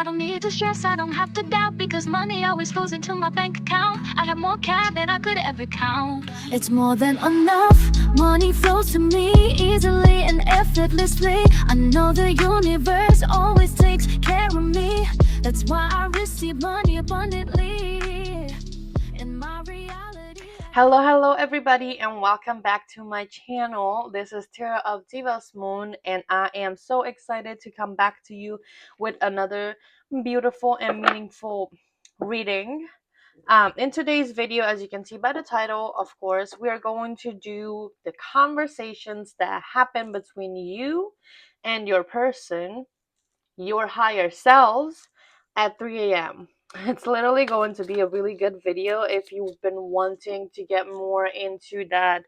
I don't need to stress, I don't have to doubt, because money always flows into my bank account. I have more cash than I could ever count. It's more than enough. Money flows to me easily and effortlessly. I know the universe always takes care of me. That's why I receive money abundantly in my reality. Hello everybody, and welcome back to my channel. This is Tara of Zhiva's Moon, and I am so excited to come back to you with another beautiful and meaningful reading. In today's video, as you can see by the title, of course, we are going to do the conversations that happen between you and your person, your higher selves, at 3 a.m. It's literally going to be a really good video if you've been wanting to get more into that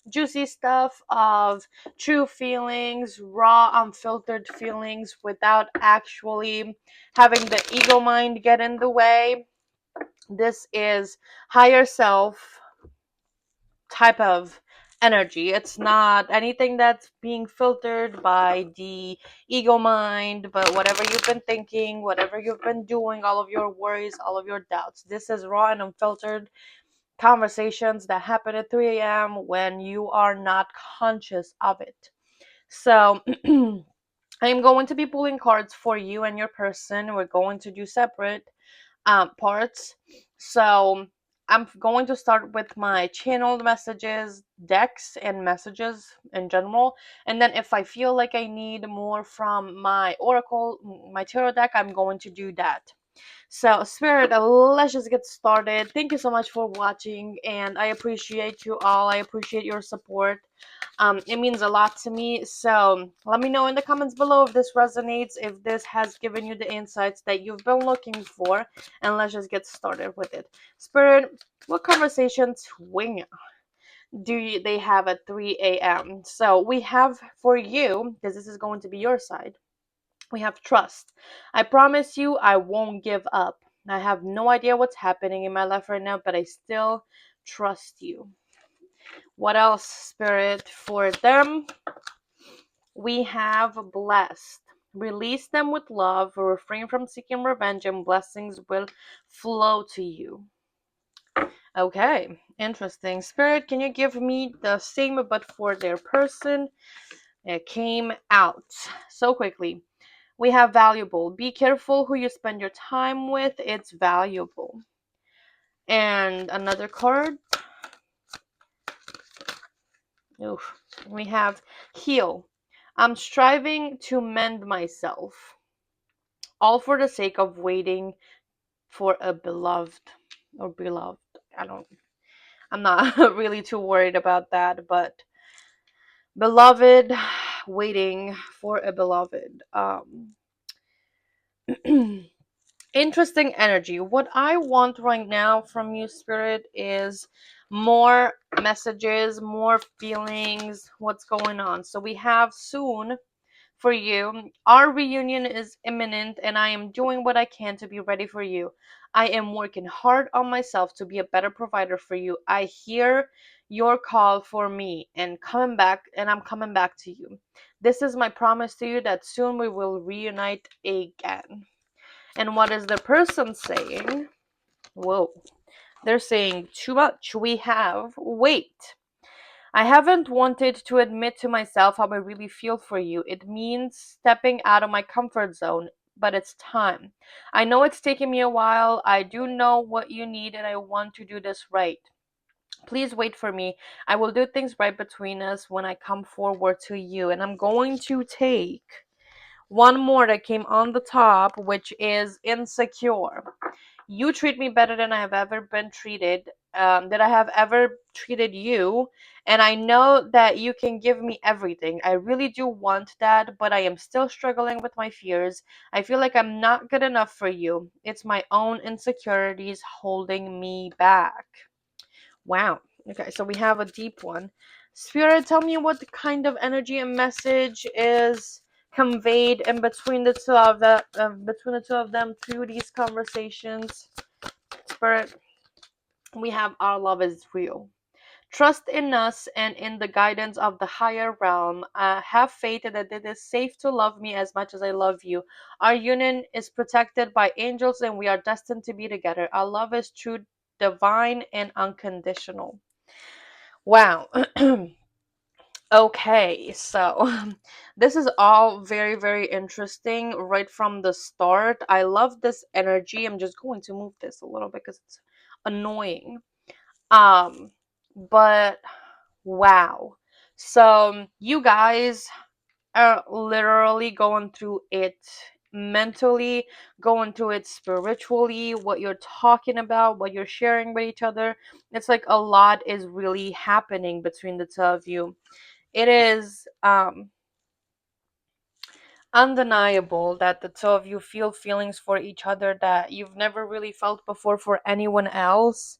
juicy stuff of true feelings, raw, unfiltered feelings without actually having the ego mind get in the way. This is higher self type of energy. It's not anything that's being filtered by the ego mind, but whatever you've been thinking, whatever you've been doing, all of your worries, all of your doubts. This is raw and unfiltered conversations that happen at 3 a.m. when you are not conscious of it. So I am going to be pulling cards for you and your person. We're going to do separate parts. So I'm going to start with my channeled messages, decks, and messages in general. And then if I feel like I need more from my oracle, my tarot deck, I'm going to do that. So, Spirit, let's just get started. Thank you so much for watching, and I appreciate you all. I appreciate your support. It means a lot to me. So, let me know in the comments below if this resonates, if this has given you the insights that you've been looking for, and let's just get started with it. Spirit, what conversation swing they have at 3 a.m.? So, we have for you, because this is going to be your side. We have trust. I promise you, I won't give up. I have no idea what's happening in my life right now, but I still trust you. What else, Spirit? For them, we have blessed. Release them with love, refrain from seeking revenge, and blessings will flow to you. Okay, interesting. Spirit, can you give me the same but for their person? It came out so quickly. We have valuable. Be careful who you spend your time with. It's valuable. And another card. Oof. We have heal. I'm striving to mend myself. All for the sake of waiting for a beloved or beloved. I'm not really too worried about that, but beloved, waiting for a beloved. Interesting energy. What I want right now from you, Spirit, is more messages, more feelings, what's going on. So we have soon for you. Our reunion is imminent, and I am doing what I can to be ready for you. I am working hard on myself to be a better provider for you. I hear your call for me and I'm coming back to you. This is my promise to you that soon we will reunite again. And what is the person saying? Whoa. They're saying too much. We have wait. I haven't wanted to admit to myself how I really feel for you. It means stepping out of my comfort zone, but it's time. I know it's taken me a while. I do know what you need, and I want to do this right. Please wait for me. I will do things right between us when I come forward to you. And I'm going to take one more that came on the top, which is insecure. You treat me better than I have ever been treated, that I have ever treated you. And I know that you can give me everything. I really do want that, but I am still struggling with my fears. I feel like I'm not good enough for you. It's my own insecurities holding me back. Wow. Okay, so we have a deep one. Spirit, tell me what kind of energy and message is conveyed in between the two of them through these conversations. Spirit, we have our love is real. Trust in us and in the guidance of the higher realm. Have faith that it is safe to love me as much as I love you. Our union is protected by angels and we are destined to be together. Our love is true, divine, and unconditional. Wow. Okay, so this is all very, very interesting right from the start. I love this energy. I'm just going to move this a little bit because it's annoying. Um, but wow. So you guys are literally going through it mentally, going through it spiritually, what you're talking about, what you're sharing with each other. It's like a lot is really happening between the two of you. It is undeniable that the two of you feel feelings for each other that you've never really felt before for anyone else,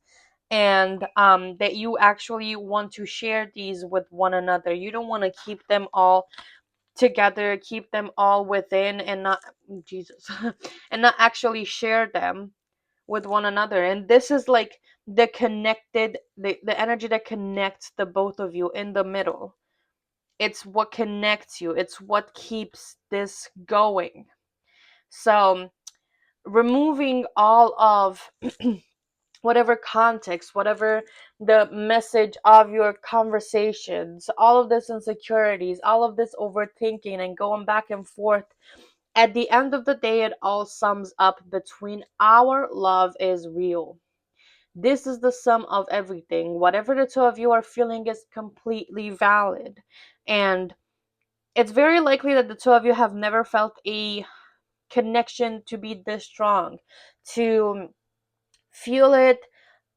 and that you actually want to share these with one another. You don't want to keep them all together, keep them all within, and not Jesus, and not actually share them with one another. And this is like the energy that connects the both of you in the middle. It's what connects you, it's what keeps this going. So removing all of whatever context, whatever the message of your conversations, all of this insecurities, all of this overthinking and going back and forth, at the end of the day, it all sums up between our love is real. This is the sum of everything. Whatever the two of you are feeling is completely valid. And it's very likely that the two of you have never felt a connection to be this strong, to feel it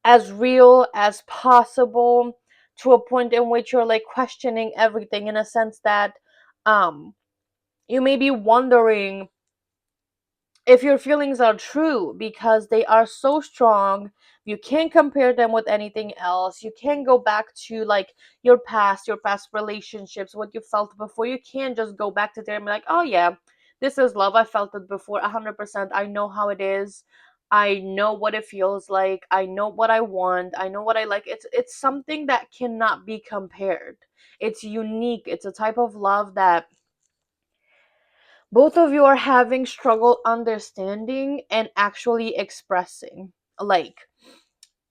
as real as possible, to a point in which you're like questioning everything, in a sense that um you may be wondering if your feelings are true, because they are so strong. You can't compare them with anything else. You can't go back to like your past relationships, what you felt before. You can't just go back to there and be like, oh yeah, this is love, I felt it before 100%. I know how it is. I know what it feels like. I know what I want. I know what I like. It's something that cannot be compared. It's unique. It's a type of love that both of you are having struggle understanding and actually expressing. Like,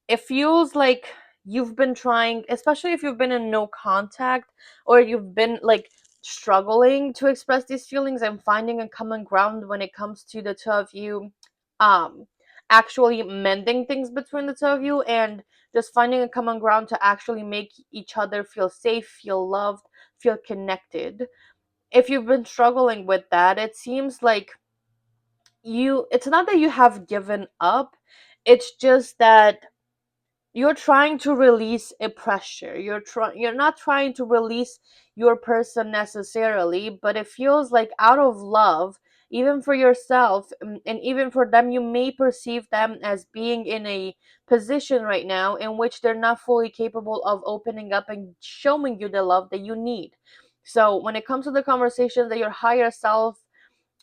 it feels like you've been trying, especially if you've been in no contact, or you've been like struggling to express these feelings and finding a common ground when it comes to the two of you um actually mending things between the two of you, and just finding a common ground to actually make each other feel safe, feel loved, feel connected. If you've been struggling with that, it seems like it's not that you have given up. It's just that you're trying to release a pressure. You're not trying to release your person necessarily, but it feels like out of love, even for yourself, and even for them, you may perceive them as being in a position right now in which they're not fully capable of opening up and showing you the love that you need. So when it comes to the conversations that your higher self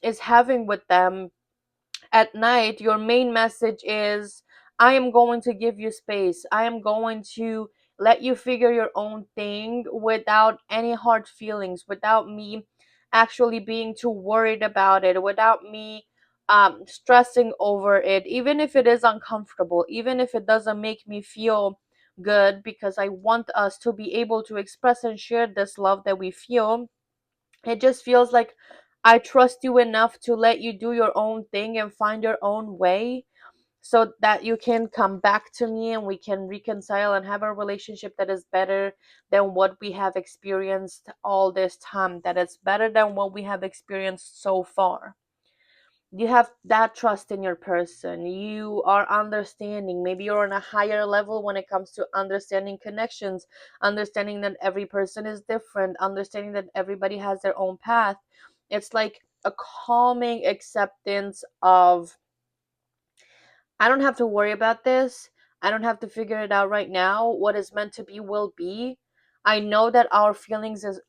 is having with them at night, your main message is, I am going to give you space. I am going to let you figure your own thing without any hard feelings, without me actually being too worried about it, without me stressing over it, even if it is uncomfortable, even if it doesn't make me feel good, because I want us to be able to express and share this love that we feel. It just feels like I trust you enough to let you do your own thing and find your own way, so that you can come back to me and we can reconcile and have a relationship that is better than what we have experienced all this time, that is better than what we have experienced so far. You have that trust in your person. You are understanding. Maybe you're on a higher level when it comes to understanding connections, understanding that every person is different, understanding that everybody has their own path. It's like a calming acceptance of, I don't have to worry about this. I don't have to figure it out right now. What is meant to be will be. I know that our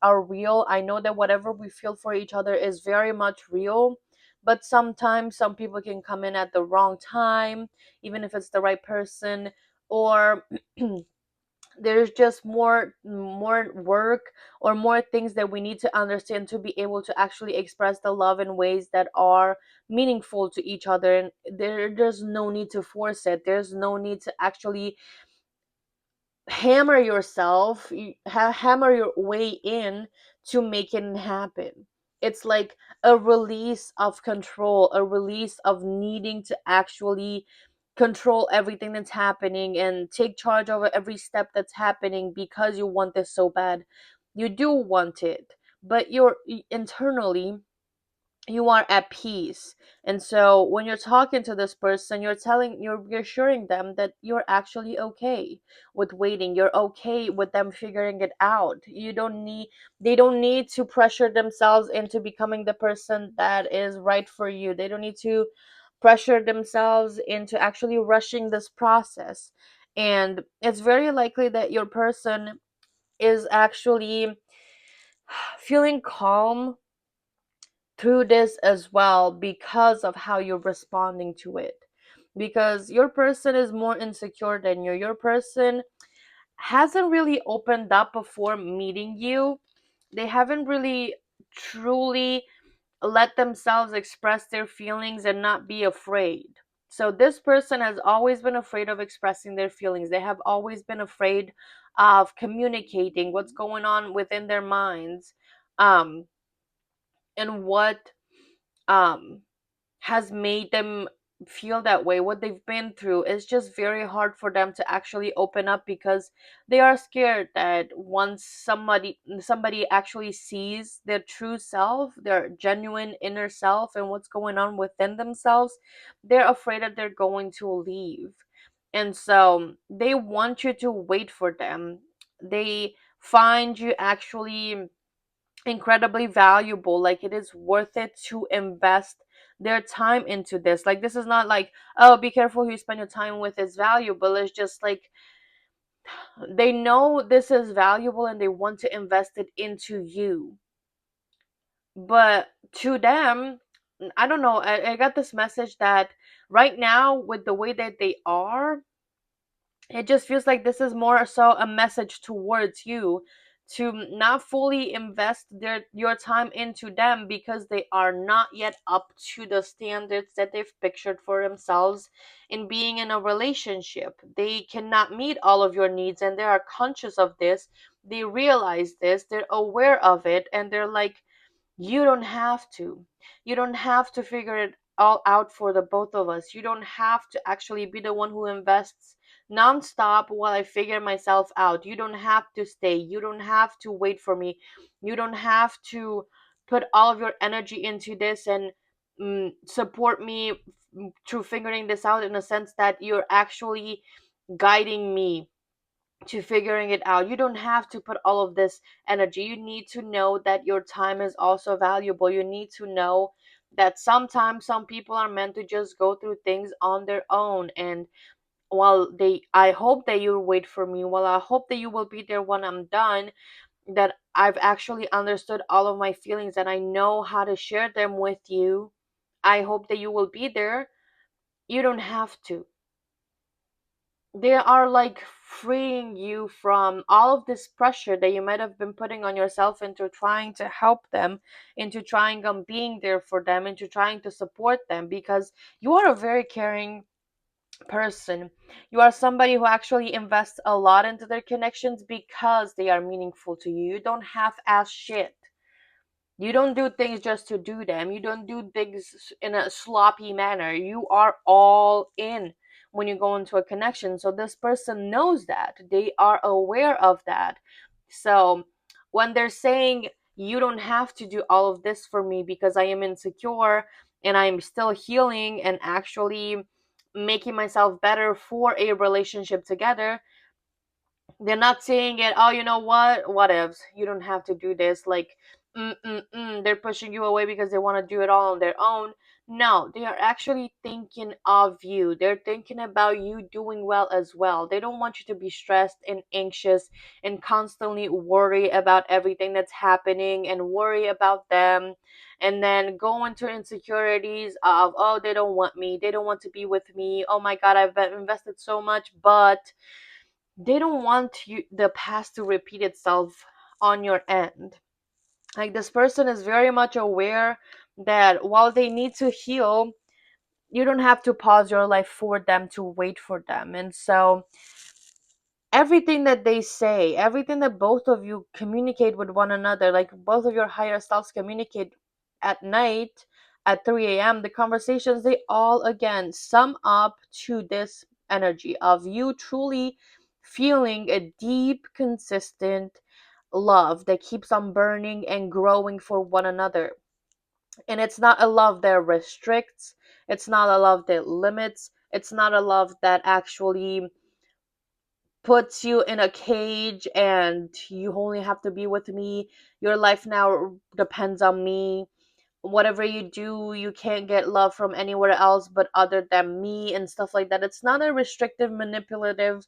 are real. I know that whatever we feel for each other is very much real. But sometimes some people can come in at the wrong time, even if it's the right person, or There's just more work or more things that we need to understand to be able to actually express the love in ways that are meaningful to each other. And there's no need to force it. There's no need to actually hammer yourself, hammer your way in to make it happen. It's like a release of control, a release of needing to actually control everything that's happening and take charge over every step that's happening because you want this so bad. You do want it, but you're internally, you are at peace. And so when you're talking to this person, you're reassuring them that you're actually okay with waiting. You're okay with them figuring it out. You don't need They don't need to pressure themselves into becoming the person that is right for you. They don't need to pressure themselves into actually rushing this process. And it's very likely that your person is actually feeling calm through this as well because of how you're responding to it. Because your person is more insecure than you. Your person hasn't really opened up before meeting you. They haven't really truly let themselves express their feelings and not be afraid. So this person has always been afraid of expressing their feelings. They have always been afraid of communicating what's going on within their minds, um, and what um has made them feel that way, what they've been through. It's just very hard for them to actually open up because they are scared that once somebody actually sees their true self, their genuine inner self, and what's going on within themselves, they're afraid that they're going to leave. And so they want you to wait for them. They find you actually incredibly valuable. Like, it is worth it to invest their time into this. Like, this is not like, oh, be careful who you spend your time with is valuable. It's just like they know this is valuable and they want to invest it into you. But to them, I don't know, I got this message that right now, with the way that they are, it just feels like this is more so a message towards you to not fully invest your time into them because they are not yet up to the standards that they've pictured for themselves in being in a relationship. They cannot meet all of your needs, and they are conscious of this. They realize this, they're aware of it, and they're like, you don't have to. You don't have to figure it all out for the both of us. You don't have to actually be the one who invests nonstop while I figure myself out. You don't have to stay. You don't have to wait for me. You don't have to put all of your energy into this and support me through figuring this out, in a sense that you're actually guiding me to figuring it out. You don't have to put all of this energy. You need to know that your time is also valuable. You need to know that sometimes some people are meant to just go through things on their own. And while I hope that you wait for me, while I hope that you will be there when I'm done, that I've actually understood all of my feelings and I know how to share them with you, I hope that you will be there. You don't have to. They are like freeing you from all of this pressure that you might have been putting on yourself into trying to help them, into trying on being there for them, into trying to support them, because you are a very caring person. You are somebody who actually invests a lot into their connections because they are meaningful to you. You don't half ass shit. You don't do things just to do them. You don't do things in a sloppy manner. You are all in when you go into a connection. So this person knows that. They are aware of that. So when they're saying, you don't have to do all of this for me because I am insecure and I'm still healing and actually making myself better for a relationship together, they're not saying it, oh, you know what ifs, you don't have to do this, like, they're pushing you away because they want to do it all on their own. No, they are actually thinking of you. They're thinking about you doing well as well. They don't want you to be stressed and anxious and constantly worry about everything that's happening and worry about them, and then go into insecurities of, oh, they don't want me, they don't want to be with me, oh my god, I've invested so much, but they don't want the past to repeat itself on your end. Like, this person is very much aware that while they need to heal, you don't have to pause your life for them to wait for them. And so everything that they say, everything that both of you communicate with one another, like both of your higher selves communicate at night at 3 a.m., the conversations, they all again sum up to this energy of you truly feeling a deep, consistent love that keeps on burning and growing for one another. And it's not a love that restricts, it's not a love that limits, it's not a love that actually puts you in a cage and you only have to be with me. Your life now depends on me. Whatever you do, you can't get love from anywhere else but other than me, and stuff like that. It's not a restrictive, manipulative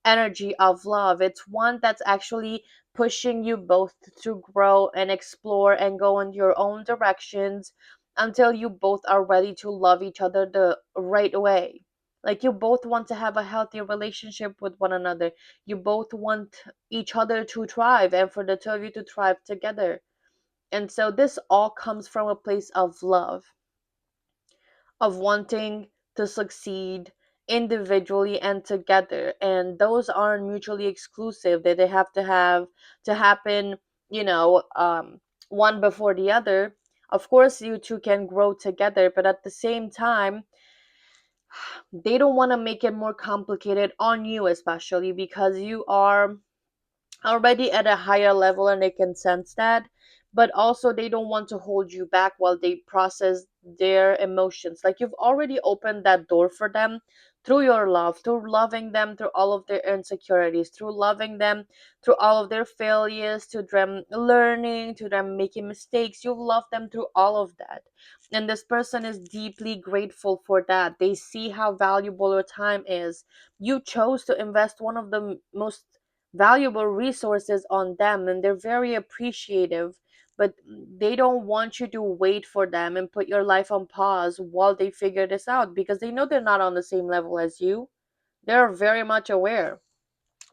energy of love. It's one that's actually pushing you both to grow and explore and go in your own directions until you both are ready to love each other the right way. Like, you both want to have a healthy relationship with one another. You both want each other to thrive and for the two of you to thrive together. And so this all comes from a place of love, of wanting to succeed individually and together. And those aren't mutually exclusive, that they have to happen, you know, one before the other. Of course, you two can grow together, but at the same time, they don't want to make it more complicated on you, especially because you are already at a higher level and they can sense that. But also, they don't want to hold you back while they process their emotions. Like, you've already opened that door for them through your love, through loving them through all of their insecurities, through loving them through all of their failures, to them learning, to them making mistakes. You've loved them through all of that, and this person is deeply grateful for that. They see how valuable your time is. You chose to invest one of the most valuable resources on them, and they're very appreciative. But they don't want you to wait for them and put your life on pause while they figure this out, because they know they're not on the same level as you. They're very much aware.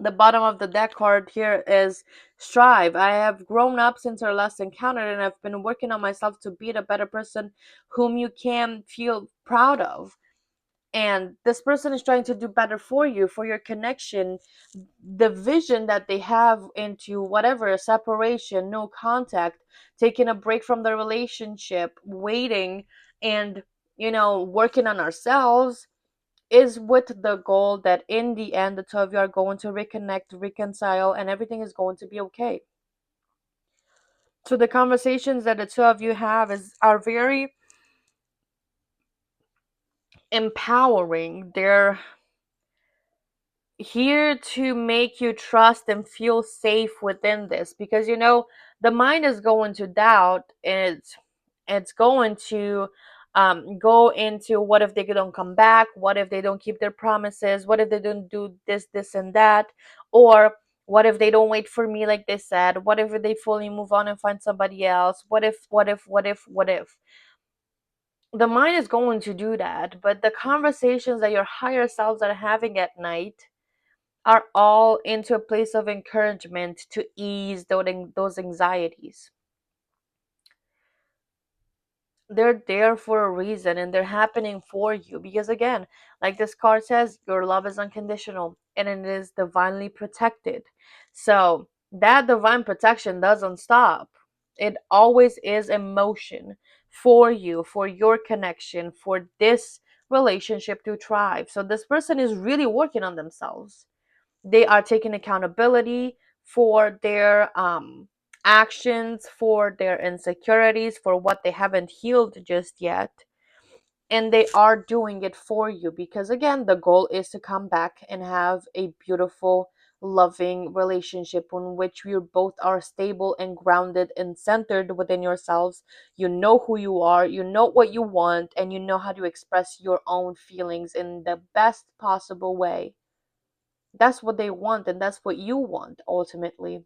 The bottom of the deck card here is strive. I have grown up since our last encounter, and I've been working on myself to be the better person whom you can feel proud of. And this person is trying to do better for you, for your connection. The vision that they have into whatever separation, no contact, taking a break from the relationship, waiting, and working on ourselves, is with the goal that in the end the two of you are going to reconnect, reconcile, and everything is going to be okay. So the conversations that the two of you have are very empowering. They're here to make you trust and feel safe within this, because the mind is going to doubt. It's going to go into, what if they don't come back, what if they don't keep their promises, what if they don't do this and that, or what if they don't wait for me like they said, what if they fully move on and find somebody else, what if. The mind is going to do that, but the conversations that your higher selves are having at night are all into a place of encouragement to ease those anxieties. They're there for a reason, and they're happening for you because, again, like this card says, your love is unconditional and it is divinely protected. So that divine protection doesn't stop. It always is in motion for you, for your connection, for this relationship to thrive. So this person is really working on themselves. They are taking accountability for their actions, for their insecurities, for what they haven't healed just yet. And they are doing it for you because, again, the goal is to come back and have a beautiful, loving relationship in which you both are stable and grounded and centered within yourselves. You know who you are, you know what you want, and you know how to express your own feelings in the best possible way. That's what they want, and that's what you want ultimately.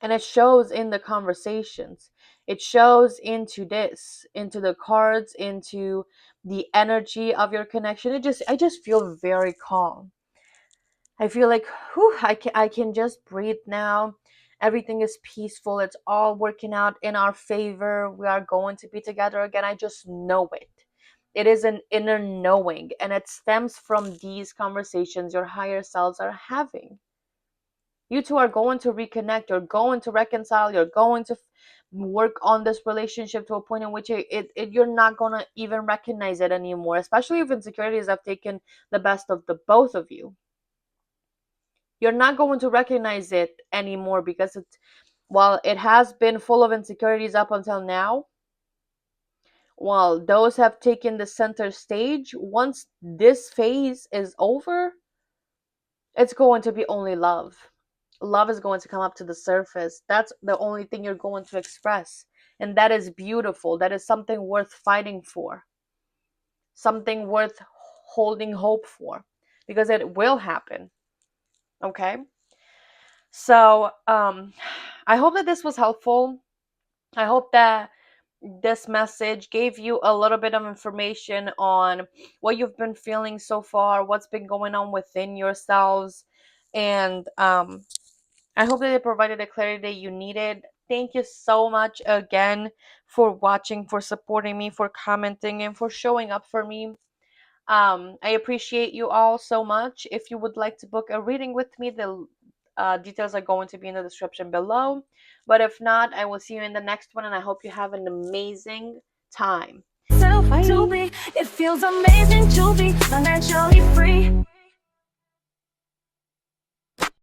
And it shows in the conversations. It shows into this, into the cards, into the energy of your connection. I just feel very calm. I feel like, whew, I can just breathe now. Everything is peaceful. It's all working out in our favor. We are going to be together again. I just know it. It is an inner knowing, and it stems from these conversations your higher selves are having. You two are going to reconnect. You're going to reconcile. You're going to work on this relationship to a point in which you're not going to even recognize it anymore, especially if insecurities have taken the best of the both of you. You're not going to recognize it anymore because while it has been full of insecurities up until now, while those have taken the center stage, once this phase is over, it's going to be only love. Love is going to come up to the surface. That's the only thing you're going to express. And that is beautiful. That is something worth fighting for, something worth holding hope for, because it will happen. Okay? So, I hope that this was helpful. I hope that this message gave you a little bit of information on what you've been feeling so far, what's been going on within yourselves, and I hope that it provided the clarity that you needed. Thank you so much again for watching, for supporting me, for commenting, and for showing up for me. I appreciate you all so much. If you would like to book a reading with me, the details are going to be in the description below. But if not, I will see you in the next one, and I hope you have an amazing time. Self to Bye. be, it feels amazing to be financially free.